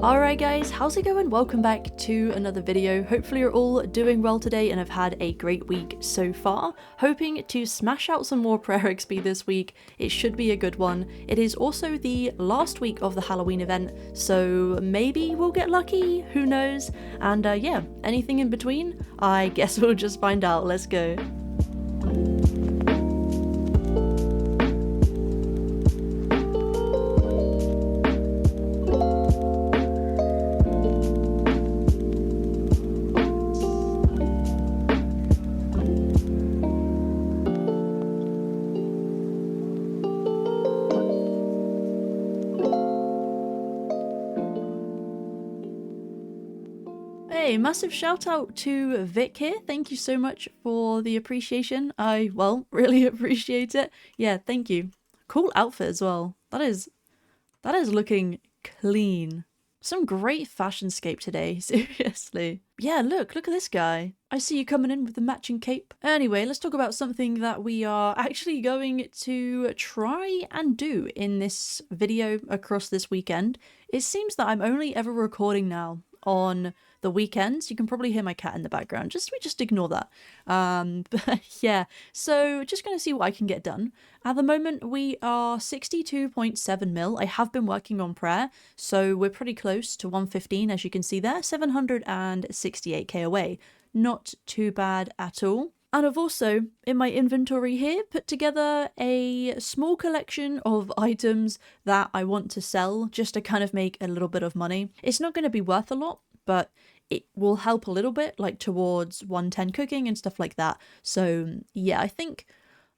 Alright guys, how's it going? Welcome back to another video. Hopefully you're all doing well today and have had a great week so far. Hoping to smash out some more prayer XP this week. It should be a good one. It is also the last week of the Halloween event, so maybe we'll get lucky, who knows? And yeah, anything in between? I guess we'll just find out. Let's go. Hey, massive shout out to Vic here. Thank you so much for the appreciation. I, well, really appreciate it. Yeah, thank you. Cool outfit as well. That is looking clean. Some great fashionscape today, seriously. Yeah, look at this guy. I see you coming in with the matching cape. Anyway, let's talk about something that we are actually going to try and do in this video across this weekend. It seems that I'm only ever recording now on the weekends. You can probably hear my cat in the background. We just ignore that. But yeah, so just going to see what I can get done. At the moment, we are 62.7 mil. I have been working on prayer, so we're pretty close to 115, as you can see there, 768k away. Not too bad at all. And I've also, in my inventory here, put together a small collection of items that I want to sell just to kind of make a little bit of money. It's not going to be worth a lot, but it will help a little bit, like towards 110 cooking and stuff like that. So yeah, I think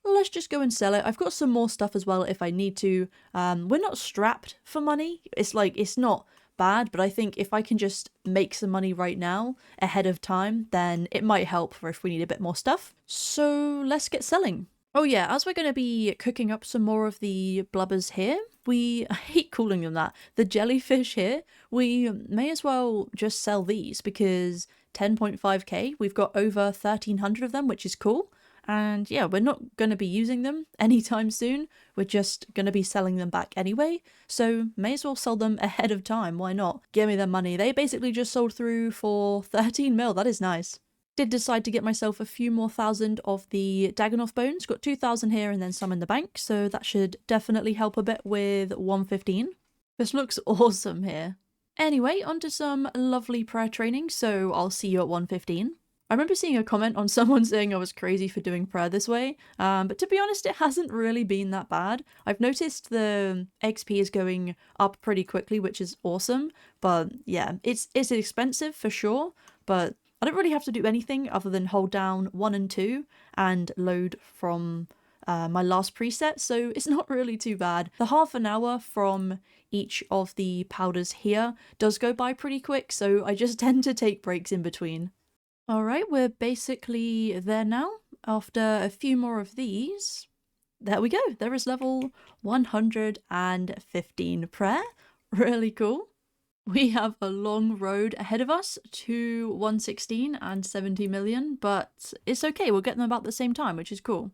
let's just go and sell it. I've got some more stuff as well if I need to. We're not strapped for money. It's not bad, but I think if I can just make some money right now ahead of time, then it might help for if we need a bit more stuff. So let's get selling. Oh yeah, as we're going to be cooking up some more of the blubbers here, I hate calling them that, the jellyfish here, we may as well just sell these because 10.5k, we've got over 1300 of them, which is cool. And yeah, we're not going to be using them anytime soon. We're just going to be selling them back anyway. So may as well sell them ahead of time. Why not? Give me the money. They basically just sold through for 13 mil. That is nice. Did decide to get myself a few more thousand of the Dagganoth bones. Got 2,000 here and then some in the bank. So that should definitely help a bit with 115. This looks awesome here. Anyway, onto some lovely prayer training. So I'll see you at 115. I remember seeing a comment on someone saying I was crazy for doing prayer this way, but to be honest, it hasn't really been that bad. I've noticed the XP is going up pretty quickly, which is awesome, but yeah, it's expensive for sure, but I don't really have to do anything other than hold down 1 and 2 and load from my last preset, so it's not really too bad. The half an hour from each of the powders here does go by pretty quick, so I just tend to take breaks in between. Alright, we're basically there now. After a few more of these, there we go. There is level 115 prayer. Really cool. We have a long road ahead of us to 116 and 70 million, but it's okay. We'll get them about the same time, which is cool.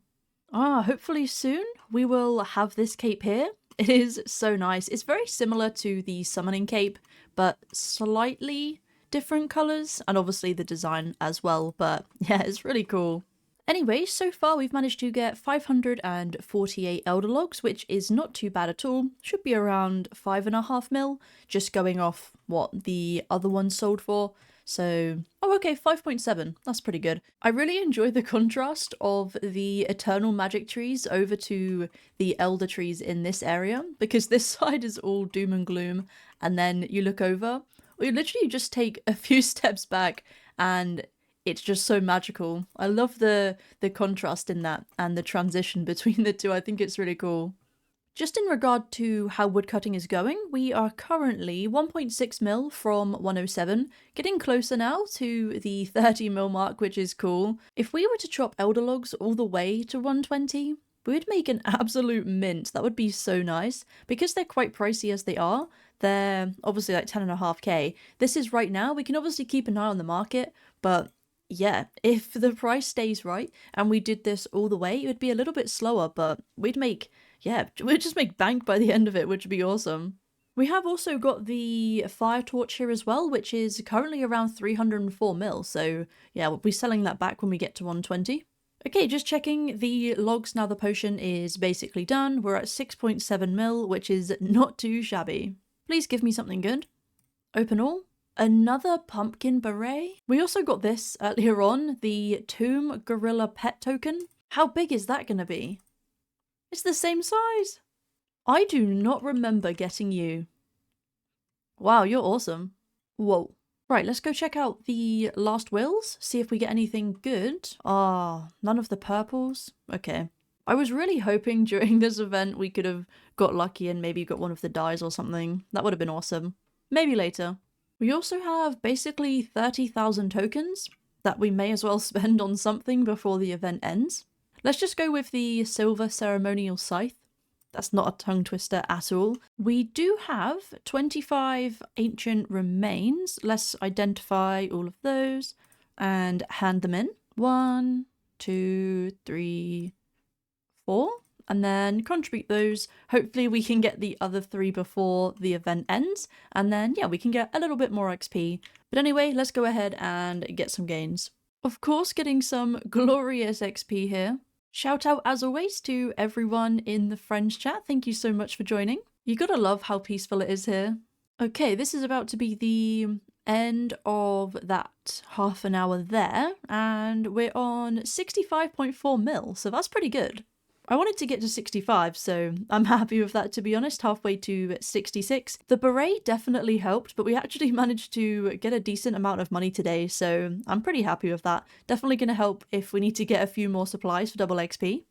Hopefully soon we will have this cape here. It is so nice. It's very similar to the summoning cape, but slightly different colours, and obviously the design as well, but yeah, it's really cool. Anyway, so far we've managed to get 548 Elder Logs, which is not too bad at all. Should be around 5.5 mil, just going off what the other one sold for. So, oh okay, 5.7, that's pretty good. I really enjoy the contrast of the eternal magic trees over to the elder trees in this area, because this side is all doom and gloom, and then you look over, we literally just take a few steps back and it's just so magical. I love the contrast in that and the transition between the two. I think it's really cool. Just in regard to how woodcutting is going, we are currently 1.6 mil from 107, getting closer now to the 30 mil mark, which is cool. If we were to chop elder logs all the way to 120, we would make an absolute mint. That would be so nice. Because they're quite pricey as they are, they're obviously like 10.5k. This is right now. We can obviously keep an eye on the market, but yeah, if the price stays right and we did this all the way, it would be a little bit slower, but we'd just make bank by the end of it, which would be awesome. We have also got the fire torch here as well, which is currently around 304 mil. So yeah, we'll be selling that back when we get to 120. Okay, just checking the logs now. The potion is basically done. We're at 6.7 mil, which is not too shabby. Please give me something good. Open all. Another pumpkin beret. We also got this earlier on, the Tomb Gorilla Pet token. How big is that going to be? It's the same size. I do not remember getting you. Wow, you're awesome. Whoa. Right, let's go check out the last wills, see if we get anything good. Ah, none of the purples. Okay. I was really hoping during this event we could have got lucky and maybe got one of the dyes or something. That would have been awesome. Maybe later. We also have basically 30,000 tokens that we may as well spend on something before the event ends. Let's just go with the silver ceremonial scythe. That's not a tongue twister at all. We do have 25 ancient remains. Let's identify all of those and hand them in. 1, 2, 3, 4. And then contribute those. Hopefully we can get the other 3 before the event ends. And then, yeah, we can get a little bit more XP. But anyway, let's go ahead and get some gains. Of course, getting some glorious XP here. Shout out as always to everyone in the friends chat. Thank you so much for joining. You gotta love how peaceful it is here. Okay, this is about to be the end of that half an hour there, and we're on 65.4 mil, so that's pretty good. I wanted to get to 65, so I'm happy with that, to be honest, halfway to 66. The beret definitely helped, but we actually managed to get a decent amount of money today, so I'm pretty happy with that. Definitely going to help if we need to get a few more supplies for double XP.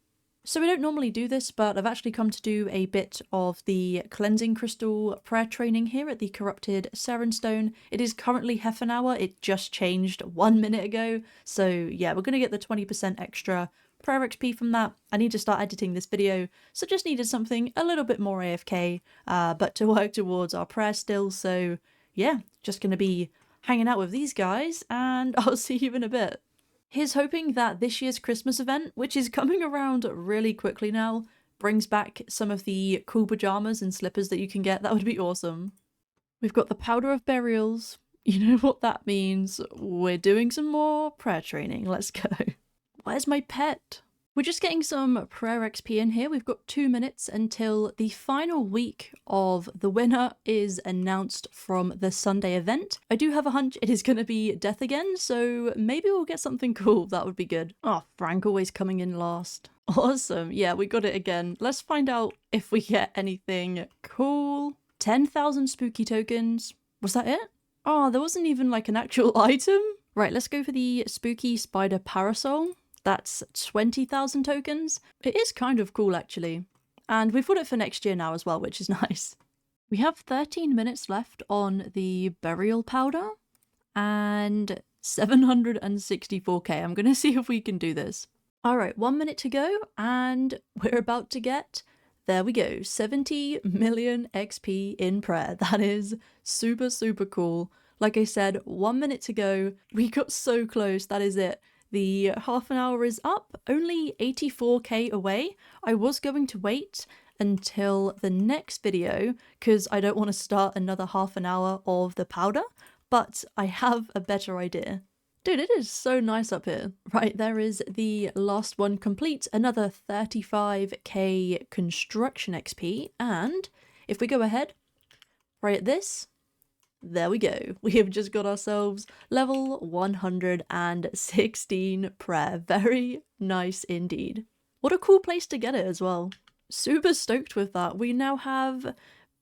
So we don't normally do this, but I've actually come to do a bit of the cleansing crystal prayer training here at the corrupted Seren Stone. It is currently half an hour, it just changed 1 minute ago, so yeah, we're going to get the 20% extra prayer XP from that. I need to start editing this video, so just needed something a little bit more AFK, but to work towards our prayer still, so yeah, just gonna be hanging out with these guys, and I'll see you in a bit. Here's hoping that this year's Christmas event, which is coming around really quickly now, brings back some of the cool pajamas and slippers that you can get. That would be awesome. We've got the Powder of Burials. You know what that means. We're doing some more prayer training. Let's go. Where's my pet? We're just getting some prayer XP in here. We've got 2 minutes until the final week of the winner is announced from the Sunday event. I do have a hunch it is going to be Death again, so maybe we'll get something cool. That would be good. Oh, Frank always coming in last. Awesome. Yeah, we got it again. Let's find out if we get anything cool. 10,000 spooky tokens. Was that it? Oh, there wasn't even like an actual item. Right, let's go for the spooky spider parasol. That's 20,000 tokens. It is kind of cool, actually. And we've got it for next year now as well, which is nice. We have 13 minutes left on the burial powder and 764k. I'm going to see if we can do this. All right, 1 minute to go, and we're about to get, there we go, 70 million XP in prayer. That is super, super cool. Like I said, 1 minute to go. We got so close. That is it. The half an hour is up, only 84k away. I was going to wait until the next video because I don't want to start another half an hour of the powder, but I have a better idea. Dude, it is so nice up here. Right, there is the last one complete, another 35k construction XP, and if we go ahead, right at this, there we go. We have just got ourselves level 116 prayer. Very nice indeed. What a cool place to get it as well. Super stoked with that. We now have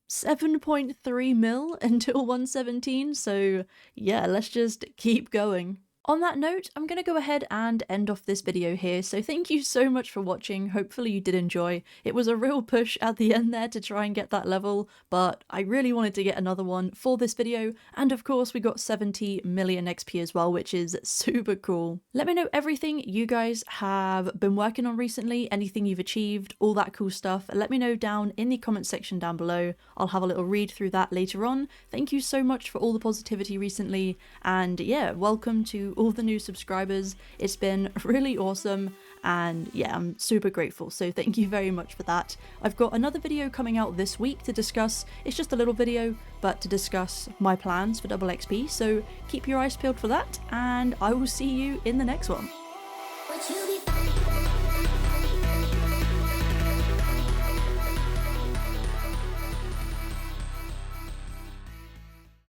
7.3 mil until 117. So yeah, let's just keep going. On that note, I'm going to go ahead and end off this video here, so thank you so much for watching. Hopefully you did enjoy. It was a real push at the end there to try and get that level, but I really wanted to get another one for this video, and of course we got 70 million XP as well, which is super cool. Let me know everything you guys have been working on recently, anything you've achieved, all that cool stuff. Let me know down in the comment section down below. I'll have a little read through that later on. Thank you so much for all the positivity recently, and yeah, welcome to all the new subscribers. It's been really awesome, and yeah, I'm super grateful, so thank you very much for that. I've got another video coming out this week to discuss, it's just a little video, but to discuss my plans for double XP, so keep your eyes peeled for that, and I will see you in the next one.